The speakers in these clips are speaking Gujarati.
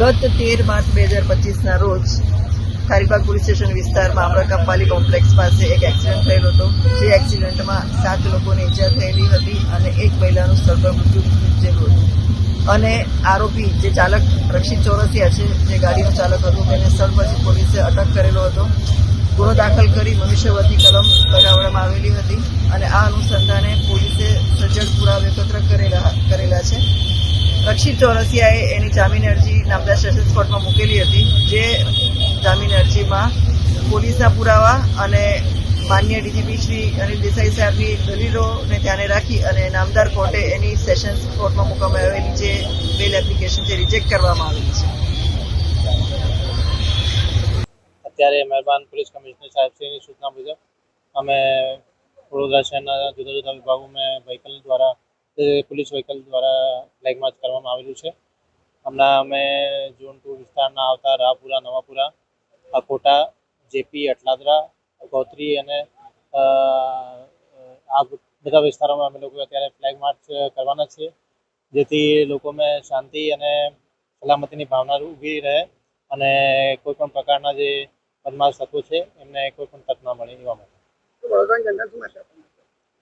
ગત 13 માર્ચ 2025ના રોજ ખારીબાગ પોલીસ સ્ટેશન વિસ્તારમાં આમ્રકાપાલી કોમ્પ્લેક્સ પાસે એક એક્સિડન્ટ થયેલો હતો, જે એક્સિડન્ટમાં 7 લોકોને ઈજા થયેલી હતી અને એક મહિલાનું સ્થળ પર મૃત્યુ નિપજેલું હતું અને આરોપી જે ચાલક રક્ષિત ચોરસિયા છે, જે ગાડીનો ચાલક હતો, તેને સ્થળ પરથી પોલીસે અટક કરેલો હતો. ગુનો દાખલ કરી મનુષ્યવધની કલમ લગાવવામાં આવેલી હતી અને આ અનુસંધાને પોલીસે સજ્જડ પુરાવા એકત્ર કરેલા છે. રક્ષિત ચોરસિયાએ એની જામીન અરજી નામદાર સેશન્સ કોર્ટમાં મૂકેલી હતી, જે જામીન અરજીમાં પોલીસના પુરાવા અને માન્ય ડીજીપી શ્રી અનિલ દેસાઈ સાહેબની દલીલોને ધ્યાને રાખી અને નામદાર કોર્ટે એની સેશન્સ કોર્ટમાં મૂકવામાં આવેલી જે બેલ એપ્લિકેશન છે રિજેક્ટ કરવામાં આવેલી છે. અત્યારે મહેરબાન પોલીસ કમિશનર સાહેબશ્રીની સૂચના મુજબ અમે વડોદરા શહેરના જુદા જુદા વિભાગોમાં પોલીસ વ્હીકલ દ્વારા ફ્લેગ માર્ચ કરવામાં આવેલું છે. હમણાં અમે ઝોન 2 વિસ્તારના આવતા રાહપુરા, નવાપુરા, અકોટા, જેપી, અટલાદરા, ગોત્રી અને આ બધા વિસ્તારોમાં અમે લોકો અત્યારે ફ્લેગ માર્ચ કરવાના છીએ, જેથી લોકોમાં શાંતિ અને સલામતીની ભાવના ઊભી રહે અને કોઈ પણ પ્રકારના જે બદમાશ તત્વો છે એમને કોઈ પણ તક ના મળે એવા માટે.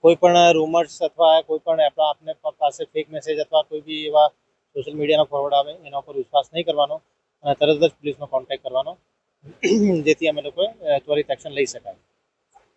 કોઈ પણ રૂમર્સ અથવા કોઈ પણ આપને પાસે ફેક મેસેજ અથવા કોઈ બી એવા સોશિયલ મીડિયાનો ફોરવર્ડ આવે એના ઉપર વિશ્વાસ નહીં કરવાનો અને તરત જ પોલીસનો કોન્ટેક્ટ કરવાનો, જેથી અમે લોકો ત્વરિત એક્શન લઈ શકાય.